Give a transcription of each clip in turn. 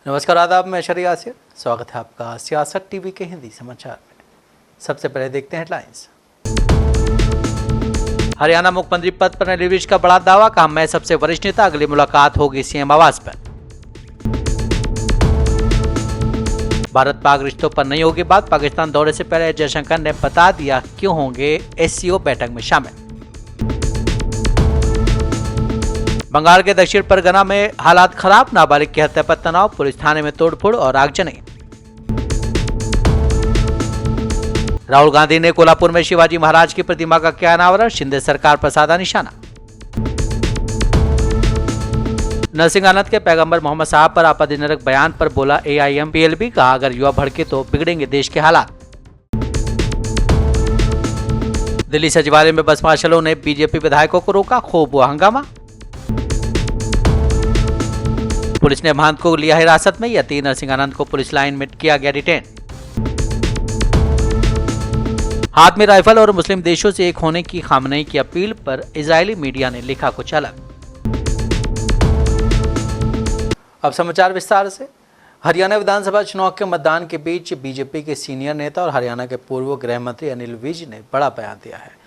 नमस्कार, आदाब। मैं शरी आसिर, स्वागत है आपका सियासत टीवी के हिंदी समाचार में। सबसे पहले देखते हैं हेडलाइंस। हरियाणा मुख्यमंत्री पद पर अनिल विज का बड़ा दावा, कहा मैं सबसे वरिष्ठ नेता, अगली मुलाकात होगी सीएम आवास पर। भारत पाक रिश्तों पर नहीं होगी बात, पाकिस्तान दौरे से पहले जयशंकर ने बता दिया क्यों होंगे एससीओ बैठक में शामिल। बंगाल के दक्षिण परगना में हालात खराब, नाबालिग की हत्या पर तनाव, पुलिस थाने में तोड़फोड़ और आगजनी। राहुल गांधी ने कोल्हापुर में शिवाजी महाराज की प्रतिमा का किया अनावरण, शिंदे सरकार पर साधा निशाना। नरसिंह आनंद के पैगंबर मोहम्मद साहब पर आपत्तिजनक बयान पर बोला एआईएम-पीएलबी, कहा अगर युवा भड़के तो बिगड़ेंगे देश के हालात। दिल्ली सचिवालय में बस मार्शलों ने बीजेपी विधायकों को रोका, खूब हुआ हंगामा। पुलिस ने महंत को लिया हिरासत में, यति नरसिंह आनंद को पुलिस लाइन में किया गया डिटेन। हाथ में राइफल और मुस्लिम देशों से एक होने की खामनेई की अपील पर इजरायली मीडिया ने लिखा कुछ अलग। अब समाचार विस्तार से। हरियाणा विधानसभा चुनाव के मतदान के बीच बीजेपी के सीनियर नेता और हरियाणा के पूर्व गृह मंत्री अनिल विज ने बड़ा बयान दिया है।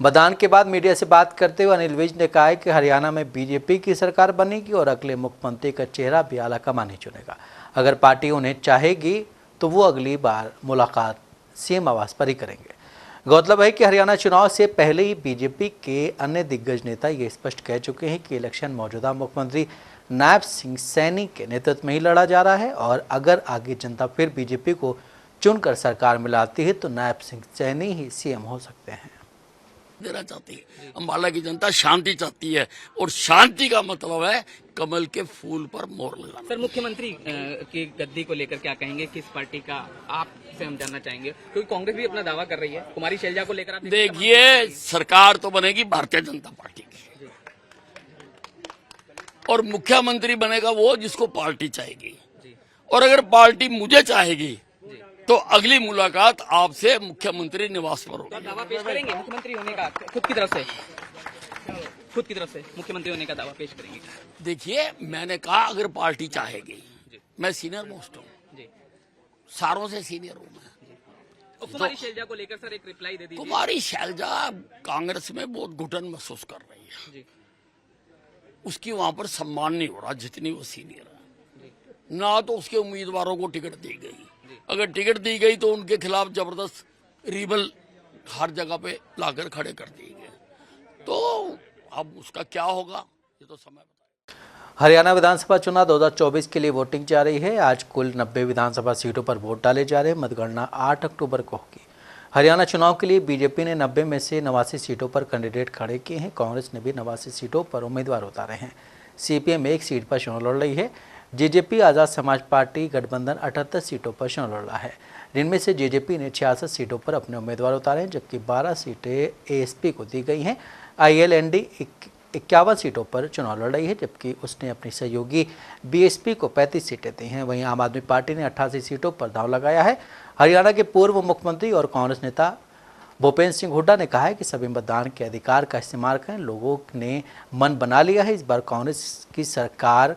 मतदान के बाद मीडिया से बात करते हुए अनिल विज ने कहा है कि हरियाणा में बीजेपी की सरकार बनेगी और अगले मुख्यमंत्री का चेहरा भी आलाकमान ही चुनेगा। अगर पार्टी उन्हें चाहेगी तो वो अगली बार मुलाकात सीएम आवास पर ही करेंगे। गौरतलब है कि हरियाणा चुनाव से पहले ही बीजेपी के अन्य दिग्गज नेता ये स्पष्ट कह चुके हैं कि इलेक्शन मौजूदा मुख्यमंत्री नायब सिंह सैनी के नेतृत्व में ही लड़ा जा रहा है और अगर आगे जनता फिर बीजेपी को चुनकर सरकार में लाती है तो नायब सिंह सैनी ही सीएम हो सकते हैं। देना चाहती है अम्बाला की जनता, शांति चाहती है और शांति का मतलब है कमल के फूल पर मोहर लगाना। सर, मुख्यमंत्री की गद्दी को लेकर क्या कहेंगे, किस पार्टी का आपसे हम जानना चाहेंगे, क्योंकि कांग्रेस भी अपना दावा कर रही है। कुमारी शैलजा को लेकर आप देखिए, सरकार तो बनेगी भारतीय जनता पार्टी की और मुख्यमंत्री बनेगा वो जिसको पार्टी चाहेगी। और अगर पार्टी मुझे चाहेगी तो अगली मुलाकात आपसे मुख्यमंत्री निवास पर होगी। दावा पेश करेंगे मुख्यमंत्री होने का, खुद की तरफ से मुख्यमंत्री होने का दावा पेश करेंगे। देखिए, मैंने कहा अगर पार्टी चाहेगी, मैं सीनियर मोस्ट हूँ, सारों से सीनियर हूँ मैं। कुमारी शैलजा को लेकर सर एक रिप्लाई दे दीजिए। कुमारी शैलजा कांग्रेस में बहुत घुटन महसूस कर रही है, उसकी वहां पर सम्मान नहीं हो रहा जितनी वो सीनियर है। ना तो उसके उम्मीदवारों को टिकट दी गई, अगर टिकट दी गई तो उनके खिलाफ जबरदस्त रिबल हर जगह पे लाकर खड़े कर दिए गए। तो अब उसका क्या होगा ये तो समय बताएगा। हरियाणा विधानसभा चुनाव 2024 के लिए वोटिंग जारी है। आज कुल 90 विधानसभा सीटों पर वोट डाले जा रहे हैं। मतगणना 8 अक्टूबर को होगी। हरियाणा चुनाव के लिए बीजेपी ने 90 में से 89 सीटों पर कैंडिडेट खड़े किए हैं। कांग्रेस ने भी 89 सीटों पर उम्मीदवार उतारे हैं। सीपीएम 1 सीट पर चुनाव लड़ रही है। जेजेपी आज़ाद समाज पार्टी गठबंधन 78 सीटों पर चुनाव लड़ रहा है। जिनमें से जेजेपी ने 66 सीटों पर अपने उम्मीदवार उतारे हैं, जबकि 12 सीटें एएसपी को दी गई हैं। आईएलएनडी 51 सीटों पर चुनाव लड़ रही है, जबकि उसने अपनी सहयोगी बीएसपी को 35 सीटें दी हैं। वहीं आम आदमी पार्टी ने 88 सीटों पर दांव लगाया है। हरियाणा के पूर्व मुख्यमंत्री और कांग्रेस नेता भूपेंद्र सिंह हुड्डा ने कहा है कि सभी मतदान के अधिकार का इस्तेमाल करें। लोगों ने मन बना लिया है, इस बार कांग्रेस की सरकार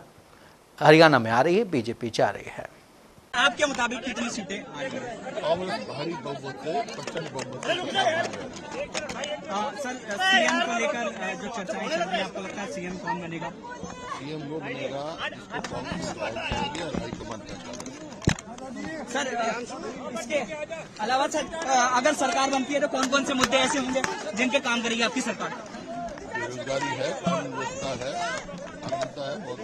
हरियाणा में आ रही है, बीजेपी जा रही है। आपके मुताबिक कितनी सीटें? भारी बहुमत है, प्रचंड बहुमत है। सर, सीएम को लेकर जो चर्चाएं चल रही है, आपको लगता है सीएम कौन बनेगा? सीएम वो बनेगा जिसको कांग्रेस करेगी और हाईकमान तय करेगी। सर, इसके अलावा सर, अगर सरकार बनती है तो कौन कौन से मुद्दे ऐसे होंगे जिनके काम करेगी आपकी सरकार? बेरोजगारी है, कानून व्यवस्था है, आर्थिकता है, बहुत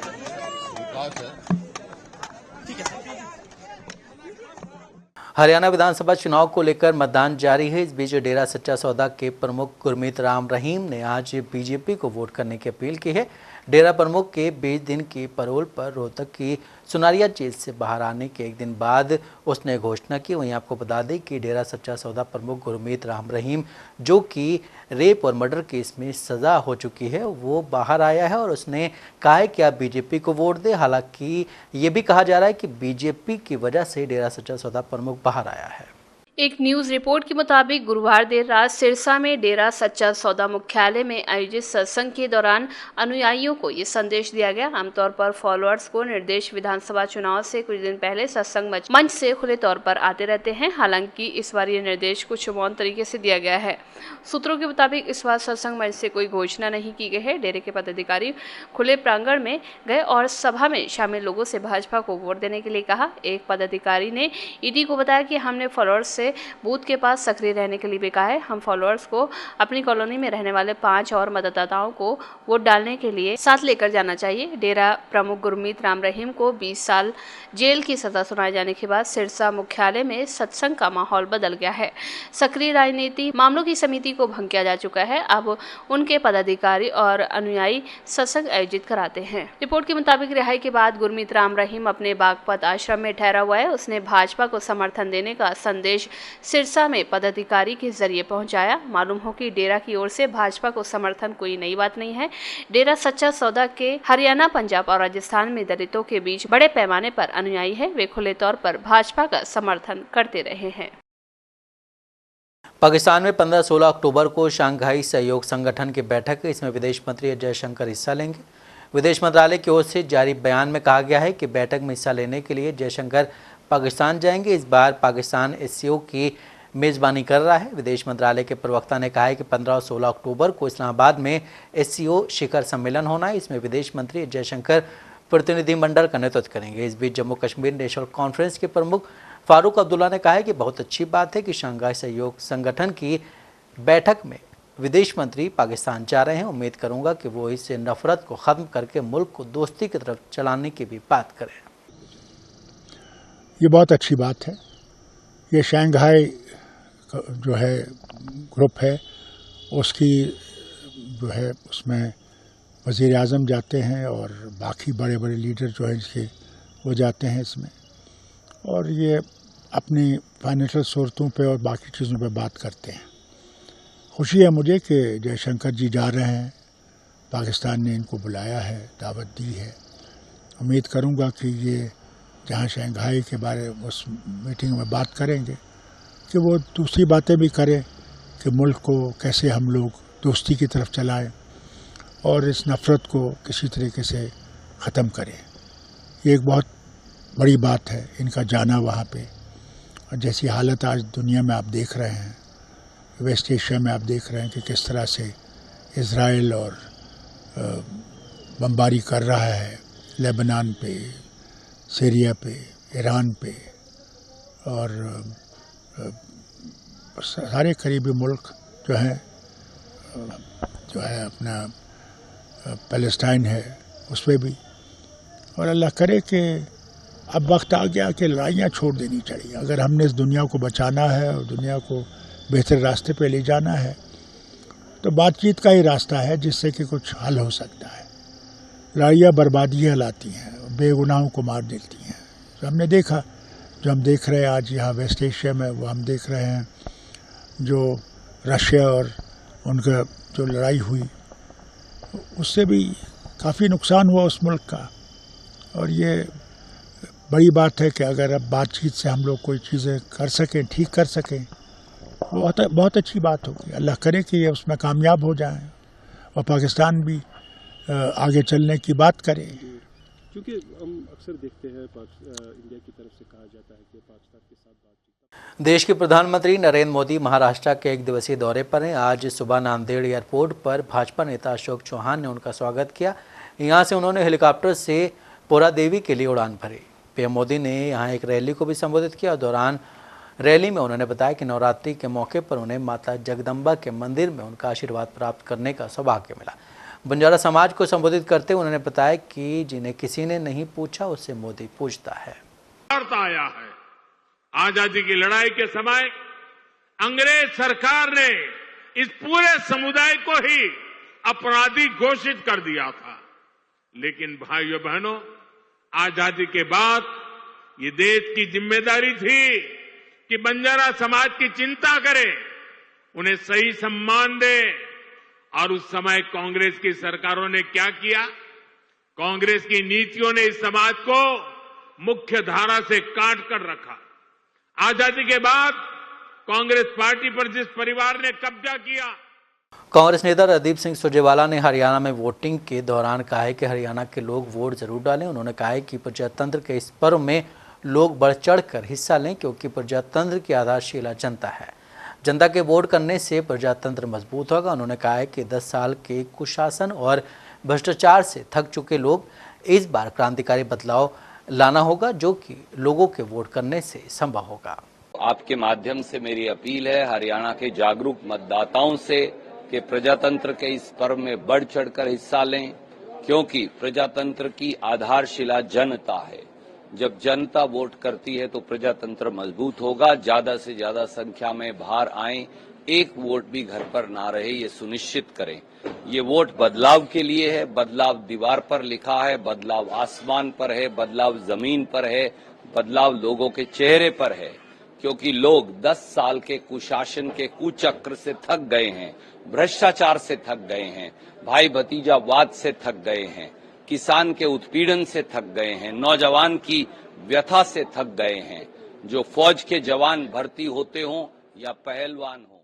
विकास है। ठीक है सर। हरियाणा विधानसभा चुनाव को लेकर मतदान जारी है। इस बीच डेरा सच्चा सौदा के प्रमुख गुरमीत राम रहीम ने आज बीजेपी को वोट करने की अपील की है। डेरा प्रमुख के 20 दिन की पैरोल पर रोहतक की सुनारिया जेल से बाहर आने के एक दिन बाद उसने घोषणा की। वहीं आपको बता दें कि डेरा सच्चा सौदा प्रमुख गुरमीत राम रहीम, जो कि रेप और मर्डर केस में सज़ा हो चुकी है, वो बाहर आया है और उसने कहा है कि आप बीजेपी को वोट दें। हालांकि ये भी कहा जा रहा है कि बीजेपी की वजह से डेरा सच्चा सौदा प्रमुख बाहर आया है। एक न्यूज रिपोर्ट के मुताबिक गुरुवार देर रात सिरसा में डेरा सच्चा सौदा मुख्यालय में आयोजित सत्संग के दौरान अनुयायियों को ये संदेश दिया गया। आमतौर पर फॉलोअर्स को निर्देश विधानसभा चुनाव से कुछ दिन पहले सत्संग मंच से खुले तौर पर आते रहते हैं। हालांकि इस बार ये निर्देश कुछ मौन तरीके से दिया गया है। सूत्रों के मुताबिक इस बार सत्संग मंच से कोई घोषणा नहीं की गई है। डेरे के पदाधिकारी खुले प्रांगण में गए और सभा में शामिल लोगों से भाजपा को वोट देने के लिए कहा। एक पदाधिकारी ने ईडी को बताया कि हमने फॉलोअर्स से बूथ के पास सक्रिय रहने के लिए भी कहा है। हम फॉलोअर्स को अपनी कॉलोनी में रहने वाले 5 और मतदाताओं को वोट डालने के लिए साथ लेकर जाना चाहिए। डेरा प्रमुख गुरमीत राम रहीम को 20 साल जेल की सजा सुनाए जाने के बाद सिरसा मुख्यालय में सत्संग का माहौल बदल गया है। सक्रिय राजनीति मामलों की समिति को भंग किया जा चुका है। अब उनके पदाधिकारी और अनुयायी सत्संग आयोजित कराते हैं। रिपोर्ट के मुताबिक रिहाई के बाद गुरमीत राम रहीम अपने बागपत आश्रम में ठहरा हुआ है। उसने भाजपा को समर्थन देने का संदेश सिरसा में पदाधिकारी के जरिए पहुंचाया। मालूम हो कि डेरा की ओर से भाजपा को समर्थन कोई नई बात नहीं है। डेरा सच्चा सौदा के हरियाणा, पंजाब और राजस्थान में दलितों के बीच बड़े पैमाने पर अनुयायी है। वे खुले तौर पर भाजपा का समर्थन करते रहे हैं। पाकिस्तान में 15-16 अक्टूबर को शंघाई सहयोग संगठन की बैठक है। इसमें विदेश मंत्री एस जयशंकर हिस्सा लेंगे। विदेश मंत्रालय की ओर से जारी बयान में कहा गया है कि बैठक में हिस्सा लेने के लिए जयशंकर पाकिस्तान जाएंगे। इस बार पाकिस्तान एससीओ की मेज़बानी कर रहा है। विदेश मंत्रालय के प्रवक्ता ने कहा है कि 15 और 16 अक्टूबर को इस्लामाबाद में एससीओ शिखर सम्मेलन होना है। इसमें विदेश मंत्री जयशंकर प्रतिनिधिमंडल का नेतृत्व करेंगे। इस बीच जम्मू कश्मीर नेशनल कॉन्फ्रेंस के प्रमुख फारूक अब्दुल्ला ने कहा है कि बहुत अच्छी बात है कि शंघाई सहयोग संगठन की बैठक में विदेश मंत्री पाकिस्तान जा रहे हैं। उम्मीद करूंगा कि वो इससे नफरत को ख़त्म करके मुल्क को दोस्ती की तरफ चलाने की भी बात करें। ये बहुत अच्छी बात है। ये शंघाई जो है ग्रुप है, उसकी जो है उसमें वज़ीर आज़म जाते हैं और बाकी बड़े बड़े लीडर जो हैं इसके वो जाते हैं इसमें, और ये अपनी फाइनेंशियल सूरतों पे और बाकी चीज़ों पे बात करते हैं। खुशी है मुझे कि जयशंकर जी जा रहे हैं। पाकिस्तान ने इनको बुलाया है, दावत दी है। उम्मीद करूंगा कि ये जहाँ शंघाई के बारे में उस मीटिंग में बात करेंगे कि वो दूसरी बातें भी करें कि मुल्क को कैसे हम लोग दोस्ती की तरफ चलाएं और इस नफ़रत को किसी तरीके से ख़त्म करें। ये एक बहुत बड़ी बात है इनका जाना वहाँ पे। और जैसी हालत आज दुनिया में आप देख रहे हैं, वेस्ट एशिया में आप देख रहे हैं कि किस तरह से इज़राइल और बमबारी कर रहा है लेबनान पे, सीरिया पे, ईरान पे, और सारे करीबी मुल्क जो है अपना पैलेस्टाइन है उस पर भी। और अल्लाह करे कि अब वक्त आ गया कि लड़ाइयाँ छोड़ देनी चाहिए। अगर हमने इस दुनिया को बचाना है और दुनिया को बेहतर रास्ते पे ले जाना है तो बातचीत का ही रास्ता है जिससे कि कुछ हल हो सकता है। लड़ाइयाँ बर्बादियाँ लाती हैं, बेगुनाहों को मार देती हैं। तो हमने देखा, जो हम देख रहे हैं आज यहाँ वेस्ट एशिया में, वो हम देख रहे हैं जो रशिया और उनका जो लड़ाई हुई उससे भी काफ़ी नुकसान हुआ उस मुल्क का। और ये बड़ी बात है कि अगर अब बातचीत से हम लोग कोई चीज़ें कर सकें, ठीक कर सकें, बहुत अच्छी बात होगी। अल्लाह करे कि ये उसमें कामयाब हो जाए और पाकिस्तान भी आगे चलने की बात करे। क्योंकि हम अक्सर देखते हैं इंडिया की तरफ से कहा जाता है कि पाकिस्तान के साथ बातचीत। देश के प्रधानमंत्री नरेंद्र मोदी महाराष्ट्र के 1 दिवसीय दौरे पर हैं। आज सुबह नांदेड़ एयरपोर्ट पर भाजपा नेता अशोक चौहान ने उनका स्वागत किया। यहाँ से उन्होंने हेलीकॉप्टर से पोरादेवी के लिए उड़ान भरी। पीएम मोदी ने यहाँ एक रैली को भी संबोधित किया। दौरान रैली में उन्होंने बताया कि नवरात्रि के मौके पर उन्हें माता जगदम्बा के मंदिर में उनका आशीर्वाद प्राप्त करने का सौभाग्य मिला। बंजारा समाज को संबोधित करते हुए उन्होंने बताया कि जिन्हें किसी ने नहीं पूछा उससे मोदी पूछता है। आया है आजादी की लड़ाई के समय अंग्रेज सरकार ने इस पूरे समुदाय को ही अपराधी घोषित कर दिया था। लेकिन भाइयों बहनों, आजादी के बाद ये देश की जिम्मेदारी थी कि बंजारा समाज की चिंता करे, उन्हें सही सम्मान दे। और उस समय कांग्रेस की सरकारों ने क्या किया? कांग्रेस की नीतियों ने इस समाज को मुख्य धारा से काट कर रखा। आजादी के बाद कांग्रेस पार्टी पर जिस परिवार ने कब्जा किया। कांग्रेस नेता रणदीप सिंह सुरजेवाला ने हरियाणा में वोटिंग के दौरान कहा है कि हरियाणा के लोग वोट जरूर डालें। उन्होंने कहा है कि प्रजातंत्र के इस पर्व में लोग बढ़ चढ़कर हिस्सा लें, क्योंकि प्रजातंत्र की आधारशिला जनता है। जनता के वोट करने से प्रजातंत्र मजबूत होगा। उन्होंने कहा है कि 10 साल के कुशासन और भ्रष्टाचार से थक चुके लोग इस बार क्रांतिकारी बदलाव लाना होगा, जो कि लोगों के वोट करने से संभव होगा। आपके माध्यम से मेरी अपील है हरियाणा के जागरूक मतदाताओं से कि प्रजातंत्र के इस पर्व में बढ़ चढ़कर हिस्सा लें, क्योंकि प्रजातंत्र की आधारशिला जनता है। जब जनता वोट करती है तो प्रजातंत्र मजबूत होगा। ज्यादा से ज्यादा संख्या में बाहर आएं, एक वोट भी घर पर ना रहे, ये सुनिश्चित करें। ये वोट बदलाव के लिए है। बदलाव दीवार पर लिखा है, बदलाव आसमान पर है, बदलाव जमीन पर है, बदलाव लोगों के चेहरे पर है, क्योंकि लोग 10 साल के कुशासन के कुचक्र से थक गए हैं, भ्रष्टाचार से थक गए हैं, भाई भतीजावाद से थक गए हैं, किसान के उत्पीड़न से थक गए हैं, नौजवान की व्यथा से थक गए हैं। जो फौज के जवान भर्ती होते हों या पहलवान हो।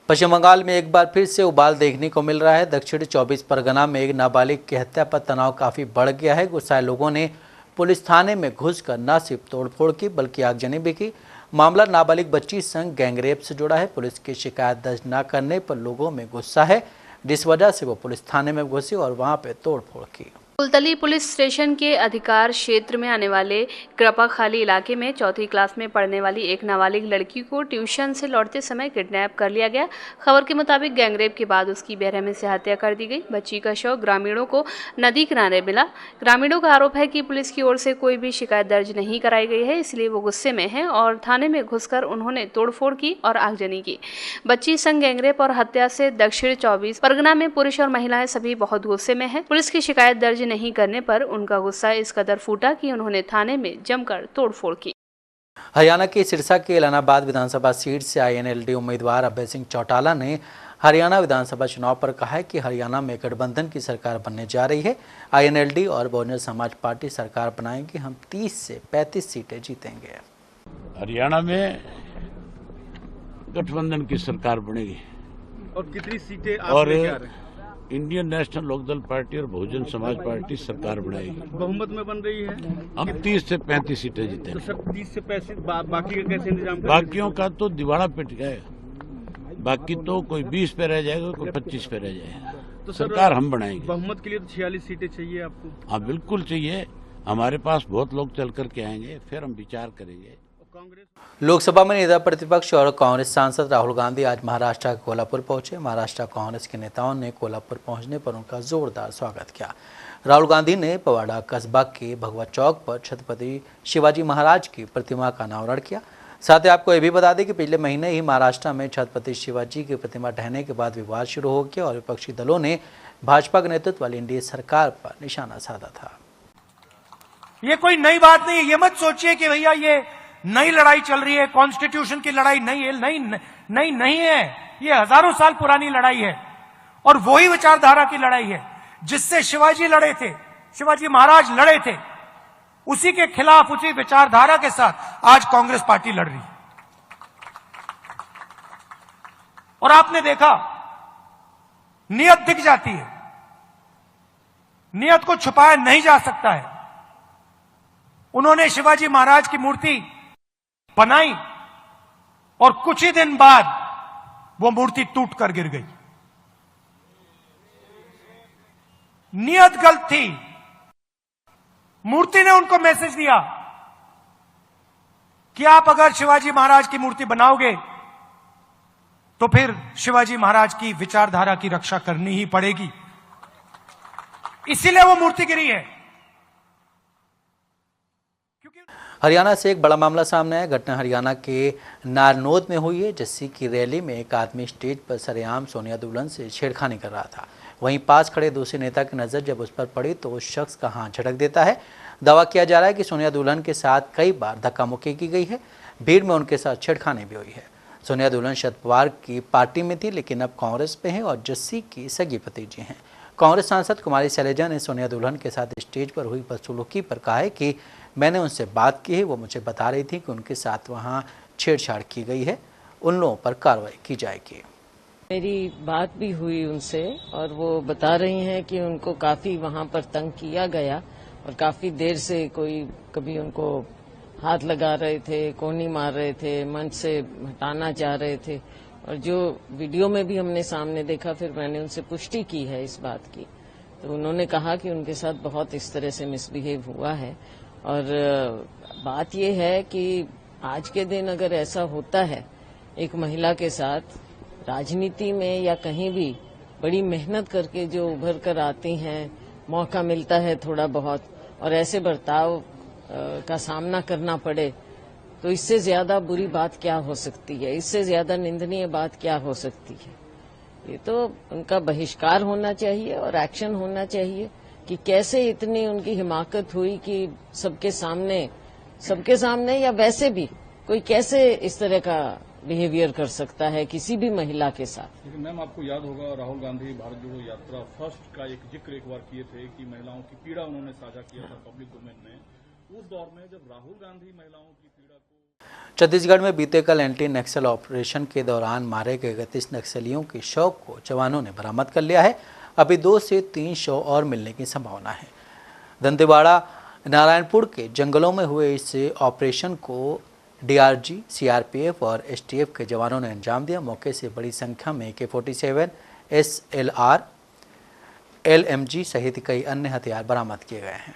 पश्चिम बंगाल में एक बार फिर से उबाल देखने को मिल रहा है। दक्षिण 24 परगना में एक नाबालिग की हत्या पर तनाव काफी बढ़ गया है। गुस्साए लोगों ने पुलिस थाने में घुसकर न सिर्फ तोड़फोड़ की बल्कि आगजनी भी की। मामला नाबालिग बच्ची संग गैंगरेप से जुड़ा है। पुलिस की शिकायत दर्ज न करने पर लोगों में गुस्सा है, जिस वजह से वो पुलिस थाने में घुसी और वहां पे तोड़फोड़ की। कुलतली पुलिस स्टेशन के अधिकार क्षेत्र में आने वाले कृपाखाली इलाके में 4वीं क्लास में पढ़ने वाली एक नाबालिग लड़की को ट्यूशन से लौटते समय किडनैप कर लिया गया। खबर के मुताबिक गैंगरेप के बाद उसकी बेरहमी से हत्या कर दी गई। बच्ची का शव ग्रामीणों को नदी किनारे मिला। ग्रामीणों का आरोप है कि पुलिस की ओर से कोई भी शिकायत दर्ज नहीं कराई गई है, इसलिए वो गुस्से में है और थाने में घुसकर उन्होंने तोड़फोड़ की और आगजनी की। बच्ची संग गैंगरेप और हत्या से दक्षिण 24 परगना में पुरुष और महिलाएं सभी बहुत गुस्से में हैं। पुलिस की शिकायत दर्ज नहीं करने पर उनका गुस्सा इस कदर फूटा कि उन्होंने थाने में जमकर तोड़फोड़ की। हरियाणा के सिरसा के एलनाबाद विधानसभा सीट से आईएनएलडी उम्मीदवार अभय सिंह चौटाला ने हरियाणा विधानसभा चुनाव पर कहा है कि हरियाणा में गठबंधन की सरकार बनने जा रही है। आईएनएलडी और बहुजन समाज पार्टी सरकार बनाएंगे। हम 30 से 35 सीटें जीतेंगे। हरियाणा में गठबंधन की सरकार बनेगी। और कितनी सीटें आप और लेके आ रहे हैं? इंडियन नेशनल लोकदल पार्टी और बहुजन समाज पार्टी सरकार बनाएगी। बहुमत में बन रही है। हम 30 से 35 सीटें जीतेंगे। तो सर 30 से 35 बाकी का कैसे इंतजाम करेंगे? बाकियों का तो दिवाड़ा पिट जाएगा। बाकी तो कोई 20 पे रह जाएगा, कोई 25 पे रह जाएगा। तो सरकार हम बनाएंगे। बहुमत के लिए तो 46 सीटें चाहिए आपको? हाँ बिल्कुल चाहिए। हमारे पास बहुत लोग चल करके आएंगे, फिर हम विचार करेंगे। लोकसभा में नेता प्रतिपक्ष और कांग्रेस सांसद राहुल गांधी आज महाराष्ट्र के कोल्हापुर पहुंचे। महाराष्ट्र कांग्रेस के नेताओं ने कोल्हापुर पहुंचने पर उनका जोरदार स्वागत किया। राहुल गांधी ने पवाड़ा कस्बा के भगवा चौक पर छत्रपति शिवाजी महाराज की प्रतिमा का अनावरण किया। साथ ही आपको ये भी बता दें कि पिछले महीने ही महाराष्ट्र में छत्रपति शिवाजी की प्रतिमा ढहने के बाद विवाद शुरू हो गया और विपक्षी दलों ने भाजपा के नेतृत्व वाली एनडीए सरकार पर निशाना साधा था। ये कोई नई बात नहीं है। ये मत सोचिए कि भैया ये नई लड़ाई चल रही है, कॉन्स्टिट्यूशन की लड़ाई नई है। नहीं है। ये हजारों साल पुरानी लड़ाई है और वही विचारधारा की लड़ाई है जिससे शिवाजी लड़े थे, शिवाजी महाराज लड़े थे। उसी के खिलाफ, उसी विचारधारा के साथ आज कांग्रेस पार्टी लड़ रही है। और आपने देखा, नियत दिख जाती है, नियत को छुपाया नहीं जा सकता है। उन्होंने शिवाजी महाराज की मूर्ति बनाई और कुछ ही दिन बाद वो मूर्ति टूट कर गिर गई। नियत गलत थी। मूर्ति ने उनको मैसेज दिया कि आप अगर शिवाजी महाराज की मूर्ति बनाओगे तो फिर शिवाजी महाराज की विचारधारा की रक्षा करनी ही पड़ेगी। इसीलिए वो मूर्ति गिरी है। हरियाणा से एक बड़ा मामला सामने आया। घटना हरियाणा के नारनौद में हुई है। जस्सी की रैली में एक आदमी स्टेज पर सरेआम सोनिया दुल्हन से छेड़खानी कर रहा था। वहीं पास खड़े दूसरे नेता की नज़र जब उस पर पड़ी तो उस शख्स का हाथ झटक देता है। दावा किया जा रहा है कि सोनिया दुल्हन के साथ कई बार धक्का मुक्की की गई है। भीड़ में उनके साथ छेड़खानी भी हुई है। सोनिया दुल्हन शरद पवार की पार्टी में थी, लेकिन अब कांग्रेस में है और जस्सी की सगी भतीजी हैं। कांग्रेस सांसद कुमारी शैलजा ने सोनिया दुल्हन के साथ स्टेज पर हुई बदसलूकी पर कहा है कि मैंने उनसे बात की है। वो मुझे बता रही थी कि उनके साथ वहां छेड़छाड़ की गई है। उन लोगों पर कार्रवाई की जाएगी। मेरी बात भी हुई उनसे और वो बता रही हैं कि उनको काफी वहां पर तंग किया गया और काफी देर से कोई कभी उनको हाथ लगा रहे थे, कोनी मार रहे थे, मंच से हटाना चाह रहे थे और जो वीडियो में भी हमने सामने देखा, फिर मैंने उनसे पुष्टि की है इस बात की, तो उन्होंने कहा कि उनके साथ बहुत इस तरह से मिसबिहेव हुआ है। और बात ये है कि आज के दिन अगर ऐसा होता है एक महिला के साथ, राजनीति में या कहीं भी बड़ी मेहनत करके जो उभर कर आती हैं, मौका मिलता है थोड़ा बहुत और ऐसे बर्ताव का सामना करना पड़े, तो इससे ज्यादा बुरी बात क्या हो सकती है, इससे ज्यादा निंदनीय बात क्या हो सकती है। ये तो उनका बहिष्कार होना चाहिए और एक्शन होना चाहिए कि कैसे इतनी उनकी हिमाकत हुई कि सबके सामने या वैसे भी कोई कैसे इस तरह का बिहेवियर कर सकता है किसी भी महिला के साथ। लेकिन मैम आपको याद होगा राहुल गांधी भारत जोड़ो यात्रा फर्स्ट का एक जिक्र एक बार किए थे कि महिलाओं की पीड़ा उन्होंने साझा किया था पब्लिक डोमेन में, उस दौर में जब राहुल गांधी महिलाओं की पीड़ा को। छत्तीसगढ़ में बीते कल एंटी नक्सल ऑपरेशन के दौरान मारे गए 31 नक्सलियों के शव को जवानों ने बरामद कर लिया है। अभी 2 से 3 शव और मिलने की संभावना है। दंतेवाड़ा नारायणपुर के जंगलों में हुए इस ऑपरेशन को डीआरजी, सीआरपीएफ और एसटीएफ के जवानों ने अंजाम दिया। मौके से बड़ी संख्या में AK-47, SLR, LMG सहित कई अन्य हथियार बरामद किए गए हैं।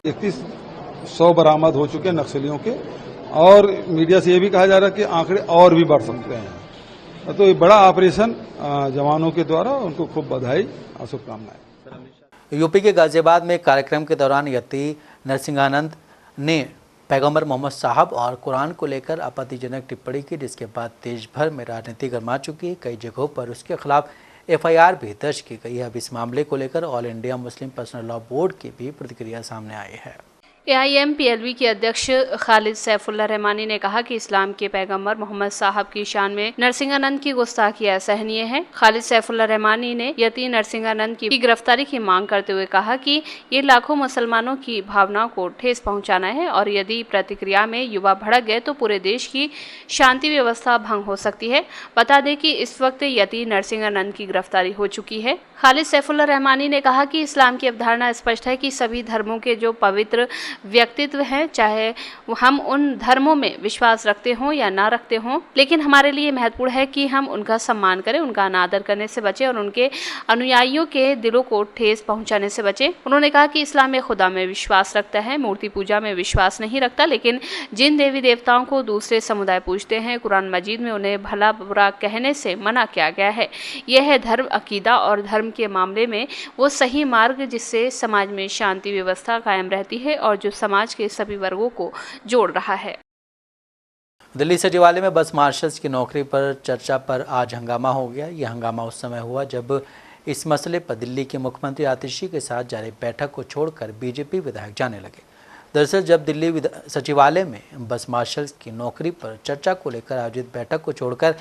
31 शव बरामद हो चुके नक्सलियों के और मीडिया से ये भी कहा जा रहा है कि आंकड़े और भी बढ़ सकते हैं। तो ये बड़ा ऑपरेशन जवानों के द्वारा, उनको खूब बधाई और शुभकामनाएं। यूपी के गाजियाबाद में कार्यक्रम के दौरान यति नरसिंहानंद ने पैगंबर मोहम्मद साहब और कुरान को लेकर आपत्तिजनक टिप्पणी की, जिसके बाद देश भर में राजनीति गर्मा चुकी है। कई जगहों पर उसके खिलाफ FIR भी दर्ज की गई है। अब इस मामले को लेकर all India Muslim personal law board की भी प्रतिक्रिया सामने आई है। AIMPLV के अध्यक्ष खालिद सैफुल्लाह रहमानी ने कहा कि इस्लाम के पैगंबर मोहम्मद साहब की शान में नरसिंहानंद की गुस्ताखी असहनीय है। खालिद सैफुल्लाह रहमानी ने यति नरसिंहानंद की गिरफ्तारी की मांग करते हुए कहा कि ये लाखों मुसलमानों की भावनाओं को ठेस पहुंचाना है और यदि प्रतिक्रिया में युवा भड़क गए तो पूरे देश की शांति व्यवस्था भंग हो सकती है। बता दें कि इस वक्त यति नरसिंहानंद की गिरफ्तारी हो चुकी है। खालिद सैफुल्लाह रहमानी ने कहा कि इस्लाम की अवधारणा स्पष्ट है कि सभी धर्मों के जो पवित्र व्यक्तित्व हैं, चाहे हम उन धर्मों में विश्वास रखते हों या ना रखते हों, लेकिन हमारे लिए महत्वपूर्ण है कि हम उनका सम्मान करें, उनका अनादर करने से बचें और उनके अनुयायियों के दिलों को ठेस पहुंचाने से बचें। उन्होंने कहा कि इस्लाम में खुदा में विश्वास रखता है, मूर्ति पूजा में विश्वास नहीं रखता, लेकिन जिन देवी देवताओं को दूसरे समुदाय पूजते हैं, कुरान मजीद में उन्हें भला बुरा कहने से मना किया गया है। यह है धर्म, अकीदा और धर्म के मामले में वो सही मार्ग जिससे समाज में शांति व्यवस्था कायम रहती है और जो समाज के सभी वर्गों को जोड़ रहा है। दिल्ली सचिवालय में बस मार्शल्स की नौकरी पर चर्चा पर आज हंगामा हो गया। यह हंगामा उस समय हुआ जब इस मसले पर दिल्ली के मुख्यमंत्री आतिशी के साथ जारी बैठक को छोड़कर बीजेपी विधायक जाने लगे। दरअसल जब दिल्ली सचिवालय में बस मार्शल्स की नौकरी पर चर्चा को लेकर आयोजित बैठक को छोड़कर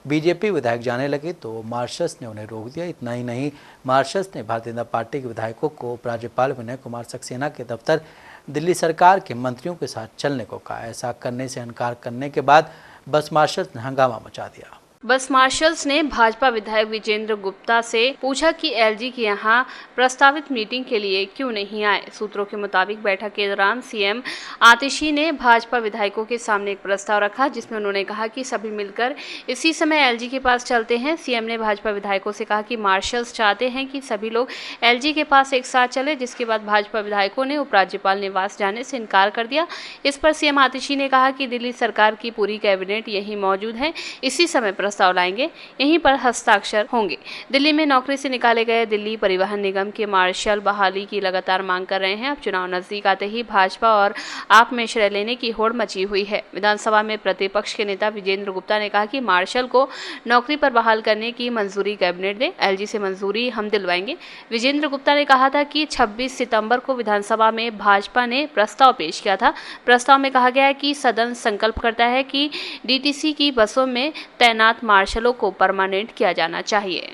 बीजेपी विधायक जाने लगे तो मार्शल्स ने उन्हें रोक दिया। इतना ही नहीं, मार्शल्स ने भारतीय जनता पार्टी के विधायकों को उपराज्यपाल विनय कुमार सक्सेना के दफ्तर दिल्ली सरकार के मंत्रियों के साथ चलने को कहा। ऐसा करने से इनकार करने के बाद बस मार्शल्स ने हंगामा मचा दिया। बस मार्शल्स ने भाजपा विधायक विजेंद्र गुप्ता से पूछा कि एलजी के यहां प्रस्तावित मीटिंग के लिए क्यों नहीं आए। सूत्रों के मुताबिक बैठक के दौरान सीएम आतिशी ने भाजपा विधायकों के सामने एक प्रस्ताव रखा जिसमें उन्होंने कहा कि सभी मिलकर इसी समय एलजी के पास चलते हैं। सीएम ने भाजपा विधायकों से कहा कि मार्शल्स चाहते हैं कि सभी लोग एलजी के पास एक साथ चले, जिसके बाद भाजपा विधायकों ने उपराज्यपाल निवास जाने से इनकार कर दिया। इस पर सीएम आतिशी ने कहा कि दिल्ली सरकार की पूरी कैबिनेट यहीं मौजूद है, इसी समय प्रस्ताव लाएंगे, यहीं पर हस्ताक्षर होंगे। दिल्ली में नौकरी से निकाले गए दिल्ली परिवहन निगम के मार्शल बहाली की लगातार मांग कर रहे हैं। अब चुनाव नजदीक आते ही भाजपा और आप में श्रेय लेने की होड़ मची हुई है। विधानसभा में प्रतिपक्ष के नेता विजेंद्र गुप्ता ने कहा कि मार्शल को नौकरी पर बहाल करने की मंजूरी कैबिनेट दे, एलजी से मंजूरी हम दिलवाएंगे। विजेंद्र गुप्ता ने कहा था कि 26 सितंबर को विधानसभा में भाजपा ने प्रस्ताव पेश किया था। प्रस्ताव में कहा गया है कि सदन संकल्प करता है कि डीटीसी की बसों में तैनात मार्शलों को परमानेंट किया जाना चाहिए।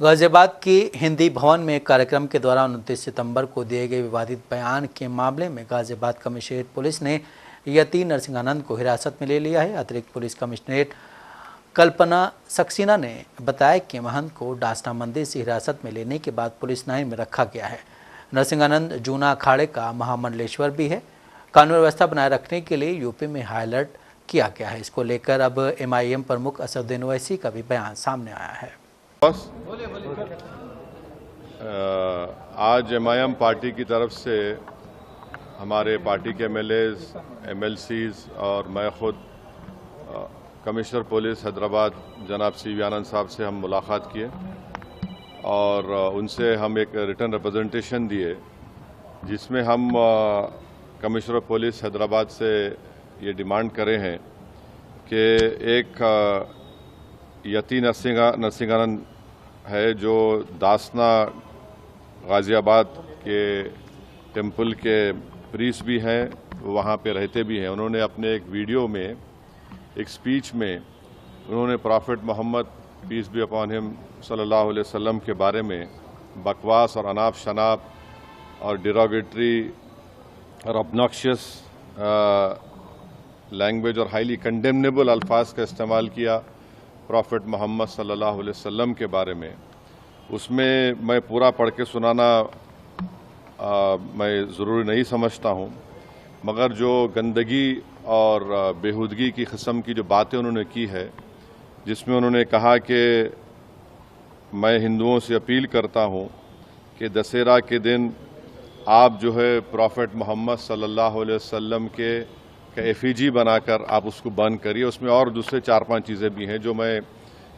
गाजियाबाद की हिंदी भवन में एक कार्यक्रम के दौरान 29 सितंबर को दिए गए विवादित बयान के मामले में गाजियाबाद कमिश्नरेट पुलिस ने यति नरसिंहानंद को हिरासत में ले लिया है। अतिरिक्त पुलिस कमिश्नरेट कल्पना सक्सेना ने बताया कि महंत को डासना मंदिर से हिरासत में लेने के बाद पुलिस लाइन में रखा गया है। नरसिंहानंद जूना अखाड़े का महामंडलेश्वर भी है। कानून व्यवस्था बनाए रखने के लिए यूपी में हाई अलर्ट किया गया है। इसको लेकर अब MIM प्रमुख असदुद्दीन ओवैसी का भी बयान सामने आया है। आज MIM पार्टी की तरफ से हमारे पार्टी के MLAs, MLCs और मैं खुद कमिश्नर पुलिस हैदराबाद जनाब CV आनंद साहब से हम मुलाकात किए और उनसे हम एक रिटर्न रिप्रेजेंटेशन दिए, जिसमें हम कमिश्नर पुलिस हैदराबाद से ये डिमांड करे हैं कि एक यति नरसिंहानंद है जो दासना गाजियाबाद के टेम्पल के प्रीस्ट भी हैं, वहाँ पे रहते भी हैं। उन्होंने अपने एक वीडियो में, एक स्पीच में उन्होंने prophet Muhammad peace be upon him सल्लल्लाहु अलैहि वसल्लम के बारे में बकवास और अनाप शनाप और डिरोगेटरी और ऑब्नॉक्शियस लैंग्वेज और हाईली कंडेमनेबल अल्फाज का इस्तेमाल किया प्रॉफेट मोहम्मद सल्लल्लाहु अलैहि वसल्लम के बारे में। उसमें मैं पूरा पढ़ के सुनाना मैं ज़रूरी नहीं समझता हूँ, मगर जो गंदगी और बेहूदगी की किस्म की जो बातें उन्होंने की है, जिसमें उन्होंने कहा कि मैं हिंदुओं से अपील करता हूँ कि दशहरा के दिन आप जो है प्रॉफेट मोहम्मद सल्लल्लाहु अलैहि वसल्लम के एफिजी बनाकर आप उसको बंद करिए। उसमें और दूसरे 4-5 चीज़ें भी हैं जो मैं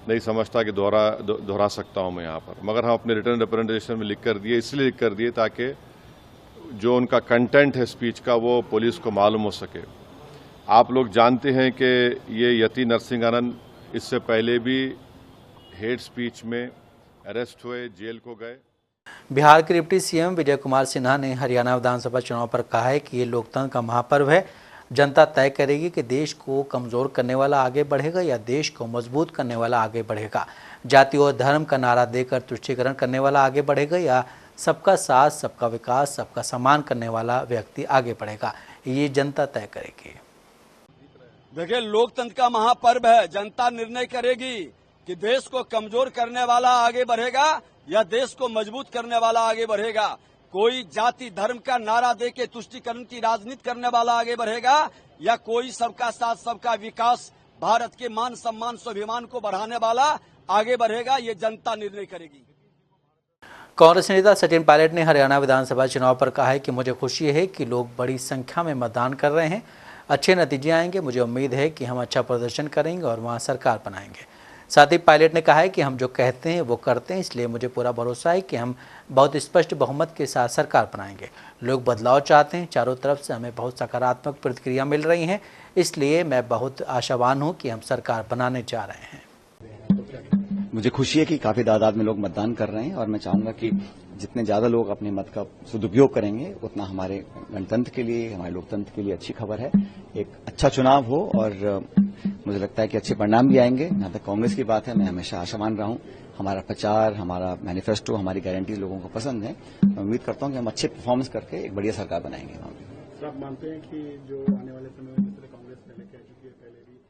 नहीं समझता कि दोहरा सकता हूँ मैं यहाँ पर, मगर हम अपने रिटर्न रिप्रेजेंटेशन में लिख कर दिए, इसलिए लिख कर दिए ताकि जो उनका कंटेंट है स्पीच का वो पुलिस को मालूम हो सके। आप लोग जानते हैं कि ये यति नरसिंहानंद इससे पहले भी हेट स्पीच में अरेस्ट हुए, जेल को गए। बिहार के डिप्टी CM विजय कुमार सिन्हा ने हरियाणा विधानसभा चुनाव पर कहा है कि ये लोकतंत्र का महापर्व है। जनता तय करेगी कि देश को कमज़ोर करने वाला आगे बढ़ेगा या देश को मजबूत करने वाला आगे बढ़ेगा। जाति और धर्म का नारा देकर तुष्टीकरण करने वाला आगे बढ़ेगा या सबका साथ, सबका विकास, सबका सम्मान करने वाला व्यक्ति आगे बढ़ेगा। ये जनता तय करेगी। देखिए, लोकतंत्र का महापर्व है। जनता निर्णय करेगी कि देश को कमजोर करने वाला आगे बढ़ेगा या देश को मजबूत करने वाला आगे बढ़ेगा। कोई जाति धर्म का नारा देके तुष्टीकरण की राजनीति करने वाला आगे बढ़ेगा या कोई सबका साथ, सबका विकास, भारत के मान सम्मान स्वाभिमान को बढ़ाने वाला आगे बढ़ेगा। ये जनता निर्णय करेगी। कांग्रेस नेता सचिन पायलट ने हरियाणा विधानसभा चुनाव पर कहा है कि मुझे खुशी है कि लोग बड़ी संख्या में मतदान कर रहे हैं। अच्छे नतीजे आएंगे। मुझे उम्मीद है कि हम अच्छा प्रदर्शन करेंगे और वहां सरकार बनाएंगे। साथ ही पायलट ने कहा है कि हम जो कहते हैं वो करते हैं, इसलिए मुझे पूरा भरोसा है कि हम बहुत स्पष्ट बहुमत के साथ सरकार बनाएंगे। लोग बदलाव चाहते हैं। चारों तरफ से हमें बहुत सकारात्मक प्रतिक्रिया मिल रही हैं, इसलिए मैं बहुत आशावान हूं कि हम सरकार बनाने जा रहे हैं। मुझे खुशी है कि काफी तादाद में लोग मतदान कर रहे हैं और मैं चाहूंगा कि जितने ज्यादा लोग अपने मत का सदुपयोग करेंगे उतना हमारे गणतंत्र के लिए, हमारे लोकतंत्र के लिए अच्छी खबर है। एक अच्छा चुनाव हो और मुझे लगता है कि अच्छे परिणाम भी आएंगे। जहां तक कांग्रेस की बात है, मैं हमेशा आशावान रहा हूं। हमारा प्रचार, हमारा मैनिफेस्टो, हमारी गारंटी लोगों को पसंद है। मैं उम्मीद करता हूं कि हम अच्छे परफॉर्मेंस करके एक बढ़िया सरकार बनाएंगे। आप मानते हैं कि जो आने वाले समय में कांग्रेस पहले कह चुकी है, पहले भी।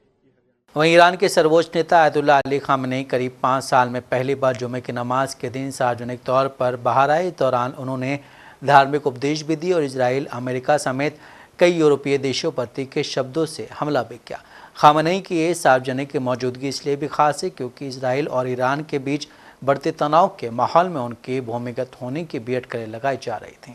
वहीं ईरान के सर्वोच्च नेता आयतुल्लाह अली खामेनी करीब 5 साल में पहली बार जुमे की नमाज के दिन सार्वजनिक तौर पर बाहर आए। इस दौरान उन्होंने धार्मिक उपदेश भी दिए और इजराइल, अमेरिका समेत कई यूरोपीय देशों पर तीखे शब्दों से हमला भी किया। खामेनी की ये सार्वजनिक मौजूदगी इसलिए भी खास है क्योंकि इजराइल और ईरान के बीच बढ़ते तनाव के माहौल में उनके भूमिगत होने की भी अटकलें लगाई जा रही थीं।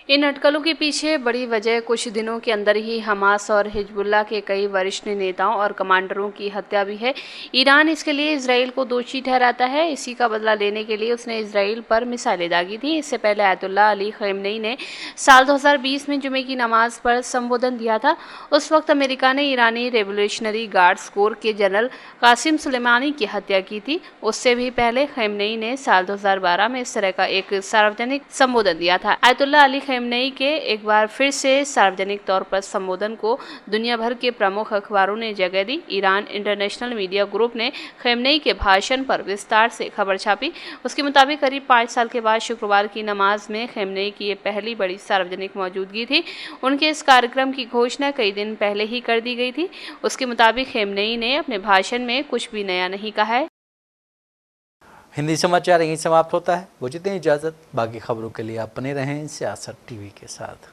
इन अटकलों के पीछे बड़ी वजह कुछ दिनों के अंदर ही हमास और हिजबुल्लाह के कई वरिष्ठ नेताओं और कमांडरों की हत्या भी है। ईरान इसके लिए इजराइल को दोषी ठहराता है। इसी का बदला लेने के लिए उसने इजराइल पर मिसाइलें दागी थी। इससे पहले आयतुल्लाह अली खमेनी ने साल 2020 में जुमे की नमाज पर संबोधन दिया था। उस वक्त अमेरिका ने ईरानी रेवोल्यूशनरी गार्ड्स कोर के जनरल कासिम सुलेमानी की हत्या की थी। उससे भी पहले खमेनी ने साल 2012 में इस तरह का एक सार्वजनिक संबोधन दिया था। आयतुल्लाह अली खमेनेई के एक बार फिर से सार्वजनिक तौर पर संबोधन को दुनिया भर के प्रमुख अखबारों ने जगह दी। ईरान इंटरनेशनल मीडिया ग्रुप ने खमेनेई के भाषण पर विस्तार से खबर छापी। उसके मुताबिक करीब 5 साल के बाद शुक्रवार की नमाज में खमेनेई की ये पहली बड़ी सार्वजनिक मौजूदगी थी। उनके इस कार्यक्रम की घोषणा कई दिन पहले ही कर दी गई थी। उसके मुताबिक खमेनेई ने अपने भाषण में कुछ भी नया नहीं कहा है। हिंदी समाचार यहीं समाप्त होता है। मुझे दें इजाज़त। बाकी खबरों के लिए आप बने रहें सियासत टीवी के साथ।